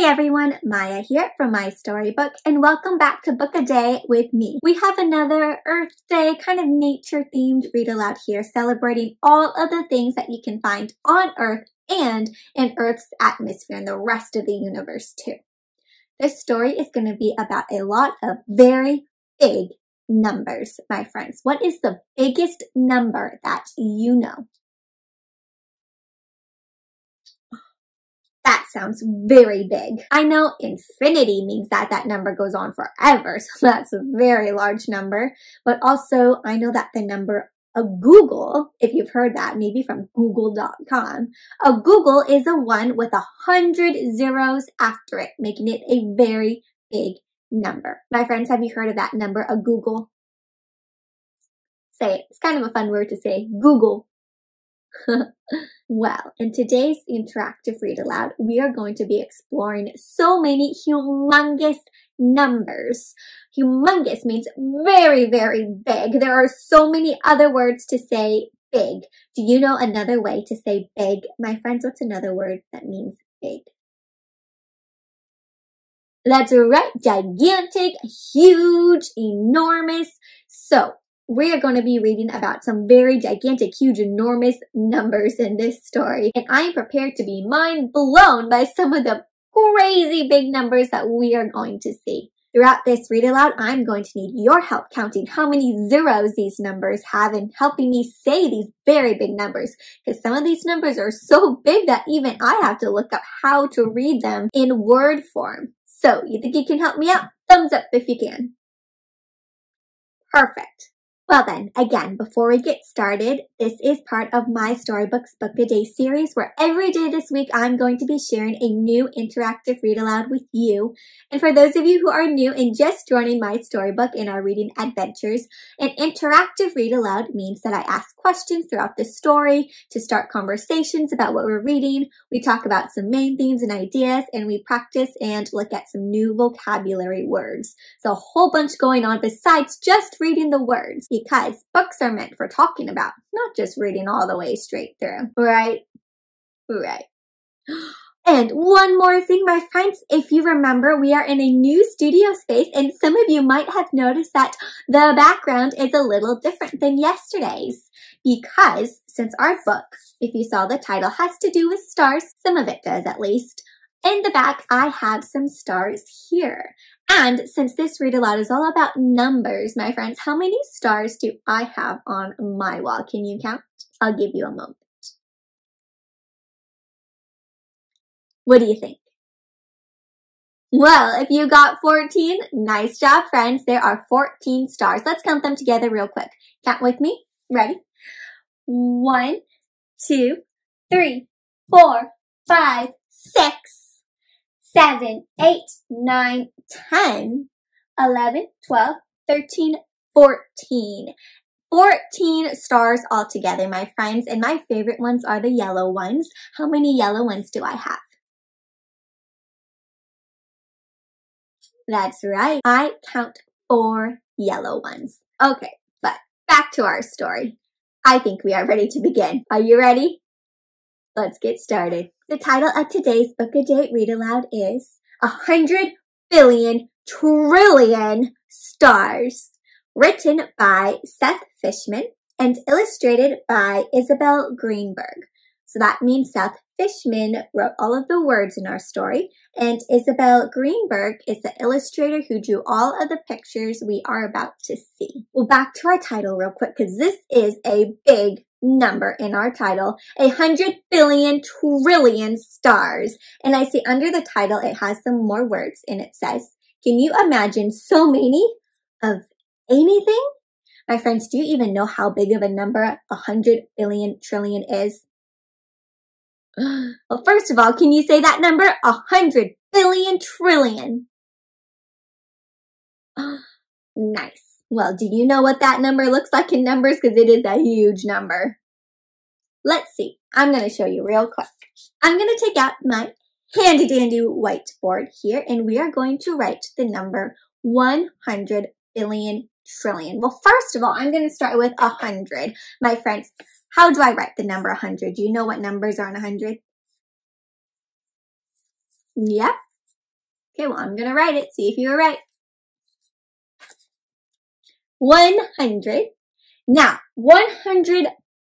everyone, Maya here from MaiStoryBook, and welcome back to Book a Day with me. We have another Earth Day, kind of nature-themed read aloud here, celebrating all of the things that you can find on Earth and in Earth's atmosphere and the rest of the universe too. This story is going to be about a lot of very big numbers, my friends. What is the biggest number that you know? That sounds very big. I know infinity means that that number goes on forever, so that's a very large number. But also, I know that the number of Google, if you've heard that, maybe from google.com, a Google is a 1 with 100 zeros after it, making it a very big number. My friends, have you heard of that number, a Google? Say it. It's kind of a fun word to say, Google. Well, in today's interactive read aloud, we are going to be exploring so many humongous numbers. Humongous means very, very big. There are so many other words to say big. Do you know another way to say big? My friends, what's another word that means big? That's right, gigantic, huge, enormous. So, we are going to be reading about some very gigantic, huge, enormous numbers in this story. And I am prepared to be mind blown by some of the crazy big numbers that we are going to see. Throughout this read aloud, I'm going to need your help counting how many zeros these numbers have and helping me say these very big numbers. Because some of these numbers are so big that even I have to look up how to read them in word form. So, you think you can help me out? Thumbs up if you can. Perfect. Well then, again, before we get started, this is part of MaiStoryBook's Book a Day series where every day this week I'm going to be sharing a new interactive read aloud with you. And for those of you who are new and just joining MaiStoryBook in our reading adventures, an interactive read aloud means that I ask questions throughout the story to start conversations about what we're reading. We talk about some main themes and ideas, and we practice and look at some new vocabulary words. So a whole bunch going on besides just reading the words. Because books are meant for talking about, not just reading all the way straight through, right? Right. And one more thing, my friends, if you remember, we are in a new studio space, and some of you might have noticed that the background is a little different than yesterday's. Because since our book, if you saw the title, has to do with stars, some of it does at least, in the back, I have some stars here. And since this read aloud is all about numbers, my friends, how many stars do I have on my wall? Can you count? I'll give you a moment. What do you think? Well, if you got 14, nice job, friends. There are 14 stars. Let's count them together real quick. Count with me. Ready? 1, 2, 3, 4, 5, 6. 7, 8, 9, 10, 11, 12, 13, 14. 14 stars altogether, my friends, and my favorite ones are the yellow ones. How many yellow ones do I have? That's right. I count 4 yellow ones. Okay, but back to our story. I think we are ready to begin. Are you ready? Let's get started. The title of today's Book a Day read aloud is 100 billion trillion stars, written by Seth Fishman and illustrated by Isabel Greenberg. So that means Seth Fishman wrote all of the words in our story, and Isabel Greenberg is the illustrator who drew all of the pictures we are about to see. Well, back to our title real quick, because this is a big number in our title, 100 billion trillion stars. And I see under the title, it has some more words, and it says, can you imagine so many of anything? My friends, do you even know how big of a number 100 billion trillion is? Well, first of all, can you say that number? 100 billion trillion. Nice. Well, do you know what that number looks like in numbers? Because it is a huge number. Let's see. I'm going to show you real quick. I'm going to take out my handy-dandy whiteboard here, and we are going to write the number 100 billion trillion. Well, first of all, I'm going to start with 100. My friends, how do I write the number 100? Do you know what numbers are on 100? Yep. Okay, well, I'm going to write it. See if you were right. 100. Now, 100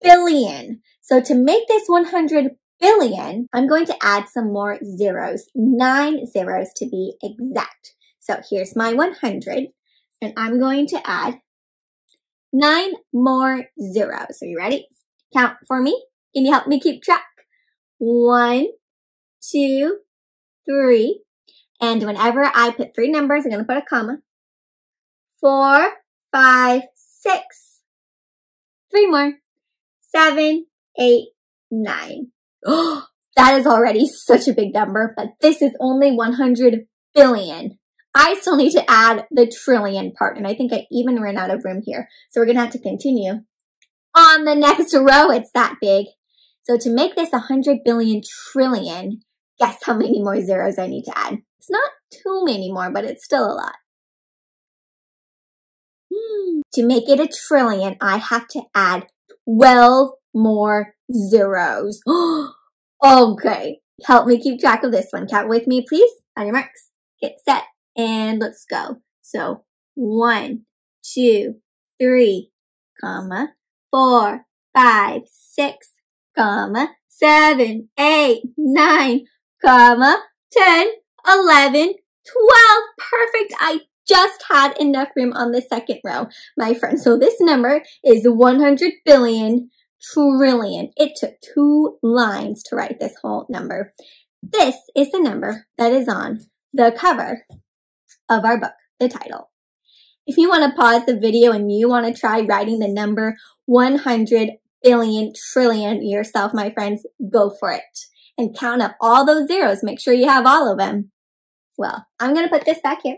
billion. So to make this 100 billion, I'm going to add some more zeros, 9 zeros to be exact. So here's my 100, and I'm going to add 9 more zeros. Are you ready? Count for me. Can you help me keep track? 1, 2, 3. And whenever I put 3 numbers, I'm going to put a comma. 4, 5, 6. 3 more. 7, 8, 9. Oh, that is already such a big number, but this is only 100 billion. I still need to add the trillion part, and I think I even ran out of room here. So we're going to have to continue. On the next row, it's that big. So to make this 100 billion trillion, guess how many more zeros I need to add? It's not too many more, but it's still a lot. To make it a trillion, I have to add 12 more zeros. Okay, help me keep track of this one. Count with me, please. On your marks, get set, and let's go. So 1, 2, 3, comma, 4, 5, 6, comma, 7, 8, 9, comma, 10, 11, 12. Perfect. I just had enough room on the second row, my friend. So this number is 100 billion trillion. It took 2 lines to write this whole number. This is the number that is on the cover of our book, the title. If you want to pause the video and you want to try writing the number 100 billion trillion yourself, my friends, go for it. And count up all those zeros. Make sure you have all of them. Well, I'm going to put this back here,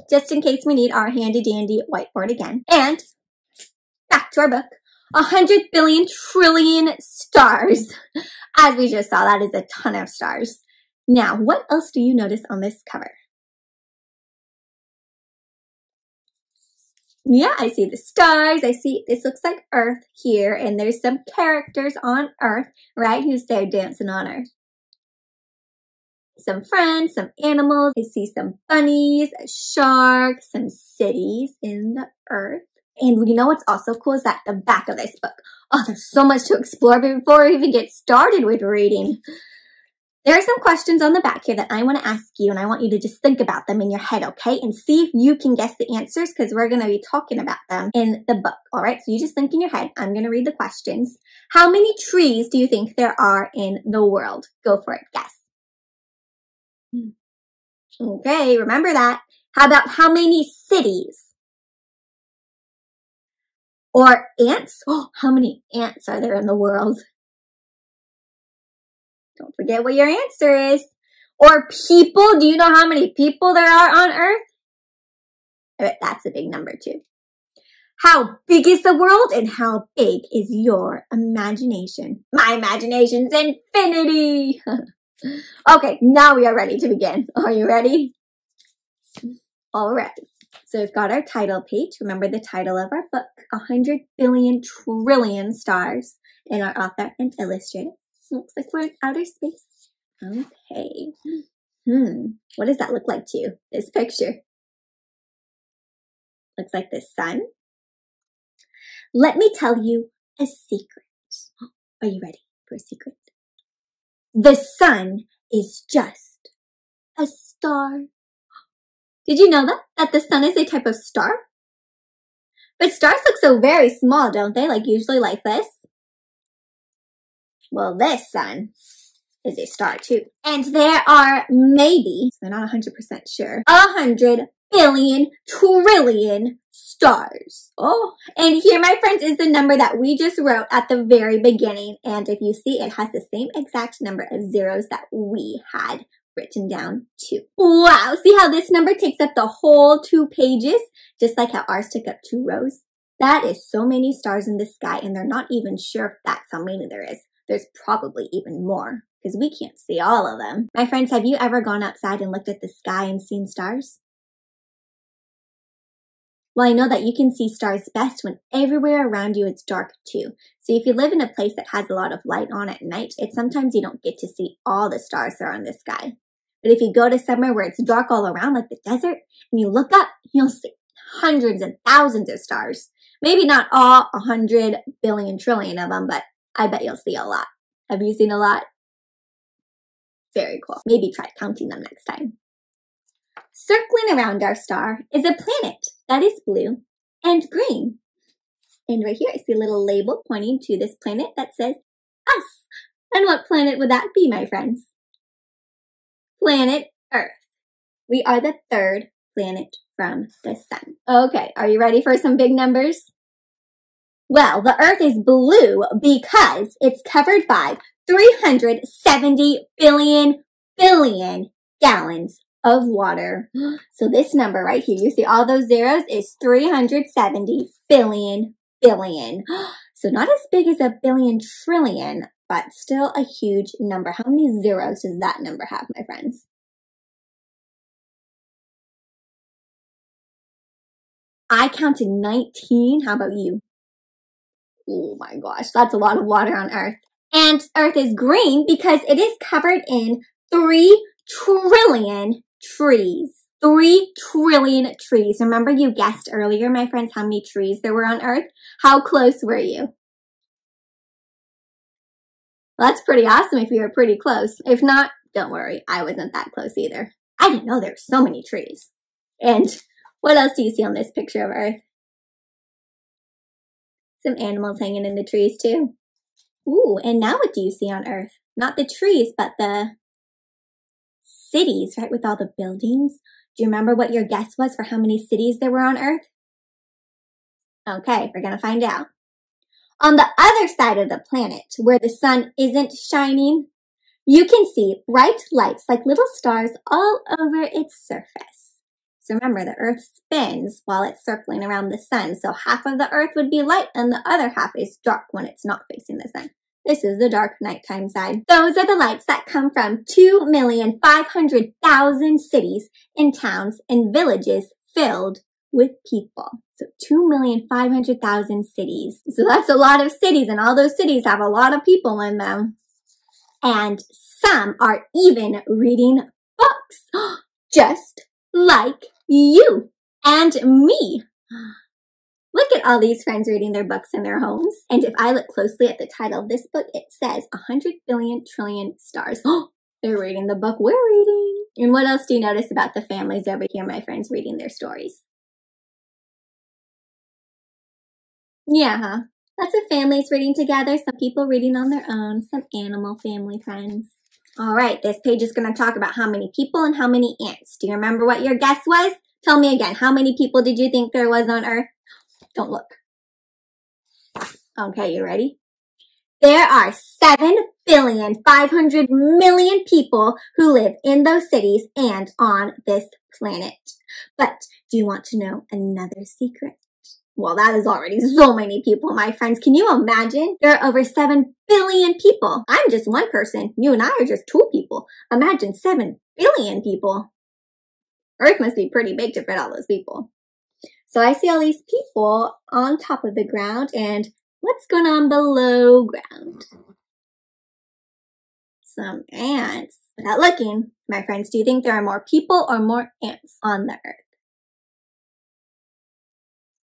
just in case we need our handy-dandy whiteboard again. And back to our book. 100 billion trillion stars. As we just saw, that is a ton of stars. Now, what else do you notice on this cover? Yeah, I see the stars. I see, this looks like Earth here, and there's some characters on Earth, right? Who's there dancing on Earth? Some friends, some animals. I see some bunnies, a shark, some cities in the Earth. And you know what's also cool is that the back of this book. Oh, there's so much to explore before we even get started with reading. There are some questions on the back here that I want to ask you, and I want you to just think about them in your head, okay? And see if you can guess the answers, because we're going to be talking about them in the book, all right? So you just think in your head. I'm going to read the questions. How many trees do you think there are in the world? Go for it. Guess. Okay, remember that. How about how many cities? Or ants? Oh, how many ants are there in the world? Don't forget what your answer is. Or people? Do you know how many people there are on Earth? I bet that's a big number too. How big is the world and how big is your imagination? My imagination's infinity. Okay, now we are ready to begin. Are you ready? All right. So we've got our title page. Remember the title of our book, 100 billion trillion stars, and our author and illustrator. Looks like we're in outer space. Okay. What does that look like to you, this picture? Looks like the sun. Let me tell you a secret. Are you ready for a secret? The sun is just a star. Did you know that the sun is a type of star? But stars look so very small, don't they? Like usually like this. Well, this sun is a star too. And there are maybe, so they're not 100% sure, 100 billion trillion stars. Oh, and here, my friends, is the number that we just wrote at the very beginning. And if you see, it has the same exact number of zeros that we had written down too. Wow, see how this number takes up the whole 2 pages? Just like how ours took up 2 rows? That is so many stars in the sky, and they're not even sure if that's how many there is. There's probably even more, because we can't see all of them. My friends, have you ever gone outside and looked at the sky and seen stars? Well, I know that you can see stars best when everywhere around you it's dark too. So if you live in a place that has a lot of light on at night, it's sometimes you don't get to see all the stars that are in the sky. But if you go to somewhere where it's dark all around, like the desert, and you look up, you'll see hundreds and thousands of stars. Maybe not all 100 billion trillion of them, but I bet you'll see a lot. Have you seen a lot? Very cool. Maybe try counting them next time. Circling around our star is a planet that is blue and green. And right here, I see a little label pointing to this planet that says us. And what planet would that be, my friends? Planet Earth. We are the third planet from the sun. Okay, are you ready for some big numbers? Well, the Earth is blue because it's covered by 370 billion gallons of water. So this number right here, you see all those zeros, is 370 billion. So not as big as a billion trillion, but still a huge number. How many zeros does that number have, my friends? I counted 19. How about you? Oh my gosh, that's a lot of water on Earth. And Earth is green because it is covered in 3 trillion trees. 3 trillion trees. Remember you guessed earlier, my friends, how many trees there were on Earth? How close were you? Well, that's pretty awesome if you were pretty close. If not, don't worry. I wasn't that close either. I didn't know there were so many trees. And what else do you see on this picture of Earth? Some animals hanging in the trees too. Ooh, and now what do you see on Earth? Not the trees, but the cities, right? With all the buildings. Do you remember what your guess was for how many cities there were on Earth? Okay, we're gonna find out. On the other side of the planet, where the sun isn't shining, you can see bright lights like little stars all over its surface. So remember, the Earth spins while it's circling around the sun. So half of the Earth would be light and the other half is dark when it's not facing the sun. This is the dark nighttime side. Those are the lights that come from 2,500,000 cities and towns and villages filled with people. So 2,500,000 cities. So that's a lot of cities, and all those cities have a lot of people in them. And some are even reading books, just like you and me. Look at all these friends reading their books in their homes. And if I look closely at the title of this book, it says 100 billion trillion stars. They're reading the book we're reading. And what else do you notice about the families over here, my friends, reading their stories? Yeah, huh? Lots of families reading together, some people reading on their own, some animal family friends. All right, this page is going to talk about how many people and how many ants. Do you remember what your guess was? Tell me again, how many people did you think there was on Earth? Don't look. Okay, you ready? There are 7,500,000,000 people who live in those cities and on this planet. But do you want to know another secret? Well, that is already so many people, my friends. Can you imagine? There are over 7 billion people. I'm just one person. You and I are just 2 people. Imagine 7 billion people. Earth must be pretty big to fit all those people. So I see all these people on top of the ground, and what's going on below ground? Some ants. Without looking, my friends, do you think there are more people or more ants on the Earth?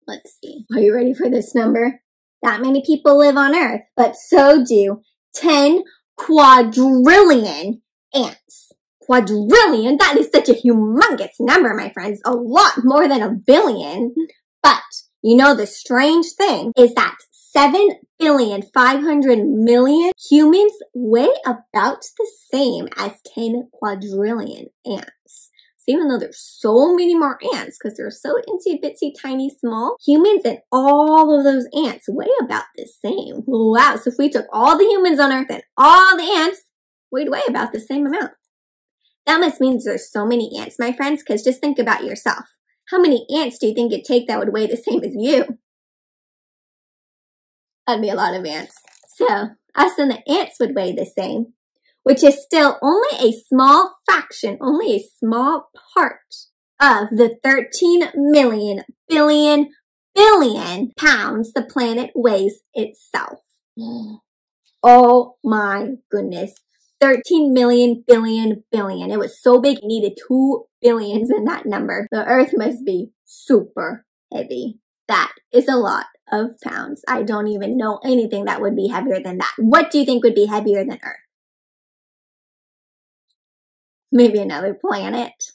Let's see. Are you ready for this number? That many people live on Earth, but so do 10 quadrillion ants. Quadrillion? That is such a humongous number, my friends. A lot more than a billion. But, you know, the strange thing is that 7,500,000,000 humans weigh about the same as 10 quadrillion ants. So even though there's so many more ants, because they're so itsy bitsy tiny small, humans and all of those ants weigh about the same. Wow, so if we took all the humans on Earth and all the ants, we'd weigh about the same amount. That must mean there's so many ants, my friends, because just think about yourself. How many ants do you think it'd take that would weigh the same as you? That'd be a lot of ants. So, us and the ants would weigh the same, which is still only a small fraction, only a small part of the 13 million billion pounds the planet weighs itself. Oh my goodness. 13 million billion billion. It was so big, it needed 2 billions in that number. The Earth must be super heavy. That is a lot of pounds. I don't even know anything that would be heavier than that. What do you think would be heavier than Earth? Maybe another planet.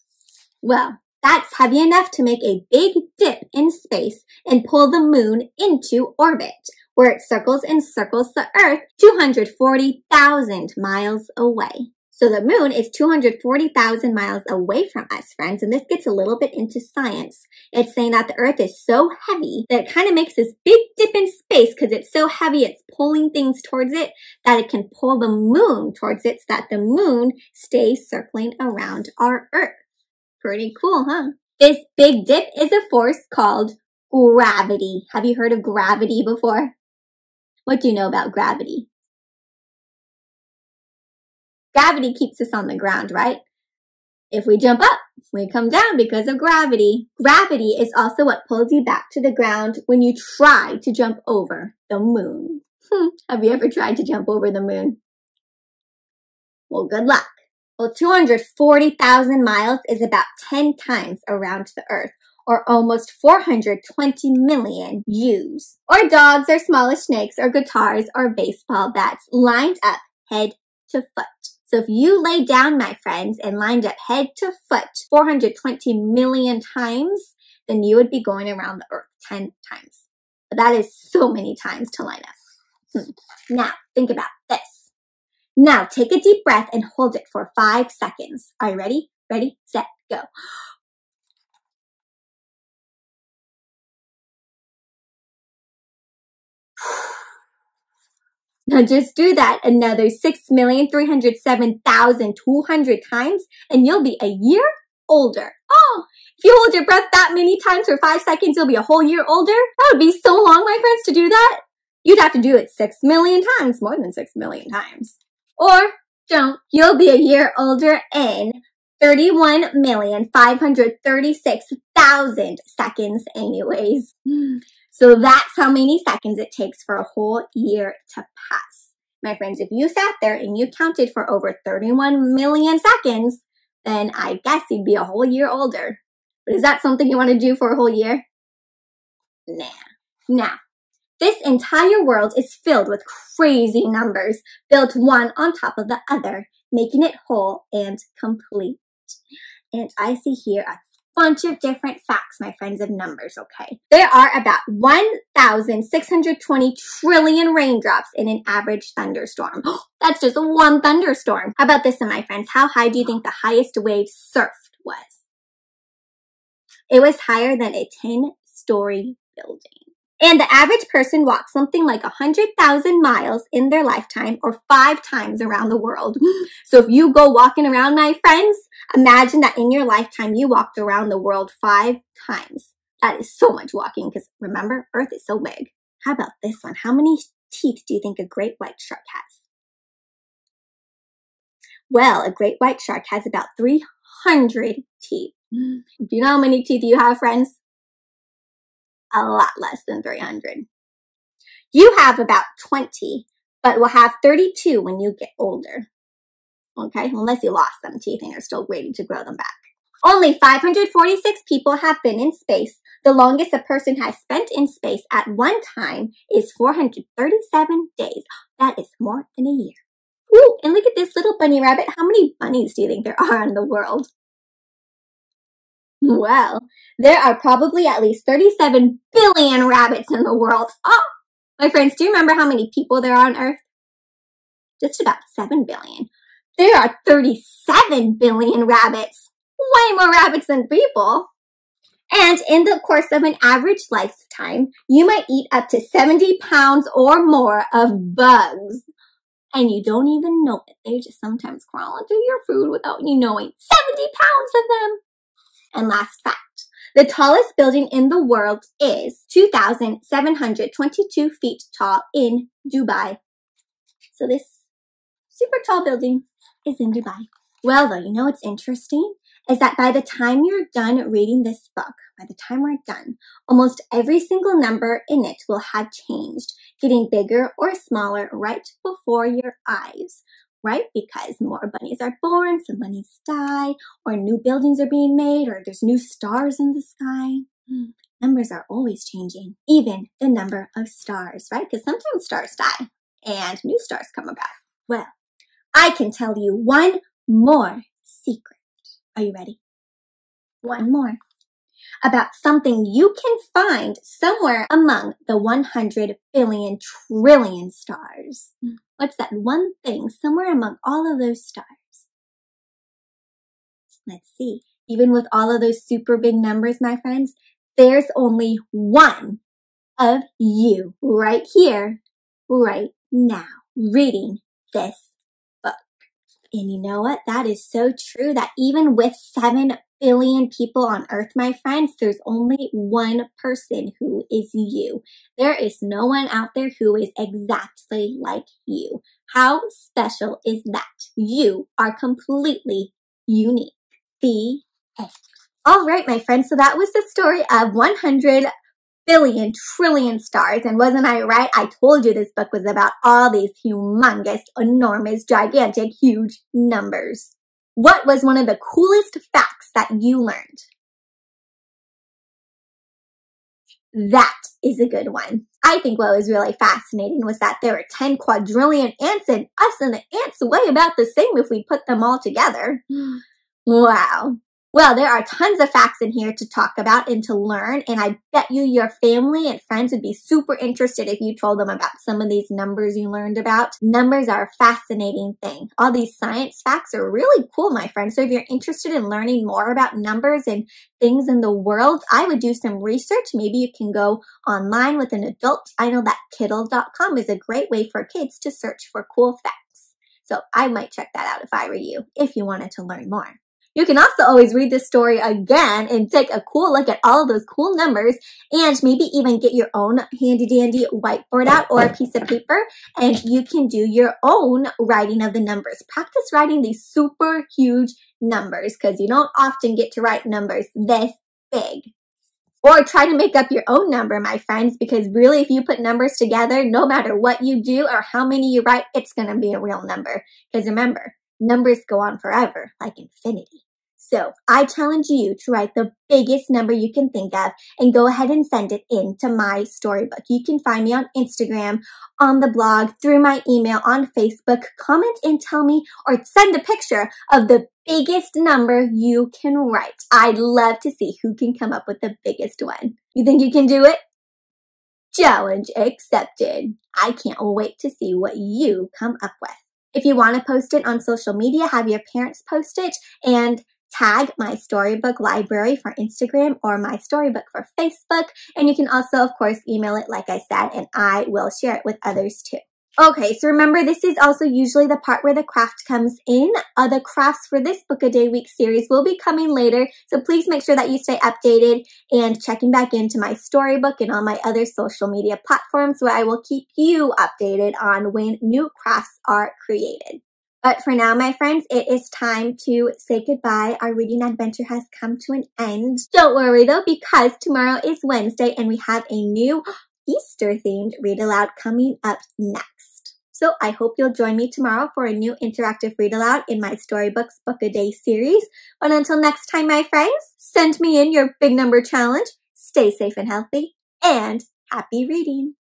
Well, that's heavy enough to make a big dip in space and pull the moon into orbit, where it circles and circles the Earth 240,000 miles away. So the moon is 240,000 miles away from us, friends, and this gets a little bit into science. It's saying that the Earth is so heavy that it kind of makes this big dip in space because it's so heavy it's pulling things towards it that it can pull the moon towards it so that the moon stays circling around our Earth. Pretty cool, huh? This big dip is a force called gravity. Have you heard of gravity before? What do you know about gravity? Gravity keeps us on the ground, right? If we jump up, we come down because of gravity. Gravity is also what pulls you back to the ground when you try to jump over the moon. Have you ever tried to jump over the moon? Well, good luck. Well, 240,000 miles is about 10 times around the Earth, or almost 420 million U's, or dogs, or smaller snakes, or guitars, or baseball bats lined up head to foot. So if you lay down, my friends, and lined up head to foot 420 million times, then you would be going around the Earth 10 times. But that is so many times to line up. Now, think about this. Now, take a deep breath and hold it for 5 seconds. Are you ready? Ready, set, go. Now just do that another 6,307,200 times and you'll be a year older. Oh, if you hold your breath that many times for 5 seconds, you'll be a whole year older. That would be so long, my friends, to do that. You'd have to do it 6 million times, more than 6 million times. Or don't. You'll be a year older in 31,536,000 seconds anyways. So that's how many seconds it takes for a whole year to pass. My friends, if you sat there and you counted for over 31 million seconds, then I guess you'd be a whole year older. But is that something you want to do for a whole year? Nah. Now, this entire world is filled with crazy numbers, built one on top of the other, making it whole and complete. And I see here a bunch of different facts, my friends, of numbers, okay? There are about 1,620 trillion raindrops in an average thunderstorm. That's just one thunderstorm. How about this one, my friends? How high do you think the highest wave surfed was? It was higher than a 10-story building. And the average person walks something like 100,000 miles in their lifetime, or 5 times around the world. So if you go walking around, my friends, imagine that in your lifetime you walked around the world 5 times. That is so much walking because remember, Earth is so big. How about this one? How many teeth do you think a great white shark has? Well, a great white shark has about 300 teeth. Do you know how many teeth you have, friends? A lot less than 300. You have about 20, but will have 32 when you get older. Okay, unless you lost some teeth and you're still waiting to grow them back. Only 546 people have been in space. The longest a person has spent in space at one time is 437 days. That is more than a year. Ooh, and look at this little bunny rabbit. How many bunnies do you think there are in the world? Well, there are probably at least 37 billion rabbits in the world. Oh, my friends, do you remember how many people there are on Earth? Just about 7 billion. There are 37 billion rabbits. Way more rabbits than people. And in the course of an average lifetime, you might eat up to 70 pounds or more of bugs. And you don't even know it. They just sometimes crawl into your food without you knowing. 70 pounds of them. And last fact, the tallest building in the world is 2,722 feet tall in Dubai. So this super tall building is in Dubai. Well, though, you know what's interesting? Is that by the time you're done reading this book, by the time we're done, almost every single number in it will have changed, getting bigger or smaller right before your eyes. right? Because more bunnies are born, some bunnies die, or new buildings are being made, or there's new stars in the sky. Numbers are always changing, even the number of stars, right? Because sometimes stars die and new stars come about. Well, I can tell you one more secret. Are you ready? One more. About something you can find somewhere among the 100 billion trillion stars. What's that one thing somewhere among all of those stars? Let's see. Even with all of those super big numbers, my friends, there's only one of you right here, right now, reading this book. And you know what? That is so true that even with 7 billion people on earth, my friends, there's only one person who is you. There is no one out there who is exactly like you. How special is that? You are completely unique. The end. All right, my friends, so that was the story of 100 billion trillion stars. And wasn't I right? I told you this book was about all these humongous, enormous, gigantic, huge numbers. What was one of the coolest facts that you learned? That is a good one. I think what was really fascinating was that there were 10 quadrillion ants, and us and the ants weigh about the same if we put them all together. Wow. Well, there are tons of facts in here to talk about and to learn, and I bet you your family and friends would be super interested if you told them about some of these numbers you learned about. Numbers are a fascinating thing. All these science facts are really cool, my friends. So if you're interested in learning more about numbers and things in the world, I would do some research. Maybe you can go online with an adult. I know that Kiddle.com is a great way for kids to search for cool facts. So I might check that out if I were you, if you wanted to learn more. You can also always read this story again and take a cool look at all of those cool numbers and maybe even get your own handy dandy whiteboard out or a piece of paper, and you can do your own writing of the numbers. Practice writing these super huge numbers because you don't often get to write numbers this big. Or try to make up your own number, my friends, because really if you put numbers together, no matter what you do or how many you write, it's going to be a real number. Because remember, numbers go on forever, like infinity. So I challenge you to write the biggest number you can think of and go ahead and send it in to my storybook. You can find me on Instagram, on the blog, through my email, on Facebook. Comment and tell me or send a picture of the biggest number you can write. I'd love to see who can come up with the biggest one. You think you can do it? Challenge accepted. I can't wait to see what you come up with. If you want to post it on social media, have your parents post it and tag My Storybook Library for Instagram or My Storybook for Facebook. And you can also, of course, email it like I said, and I will share it with others too. Okay, so remember, this is also usually the part where the craft comes in. The crafts for this Book a Day Week series will be coming later, so please make sure that you stay updated and checking back into my storybook and on my other social media platforms where I will keep you updated on when new crafts are created. But for now, my friends, it is time to say goodbye. Our reading adventure has come to an end. Don't worry though, because tomorrow is Wednesday and we have a new Easter-themed read aloud coming up next. So I hope you'll join me tomorrow for a new interactive read aloud in my Storybooks Book a Day series. But until next time, my friends, send me in your big number challenge. Stay safe and healthy, and happy reading.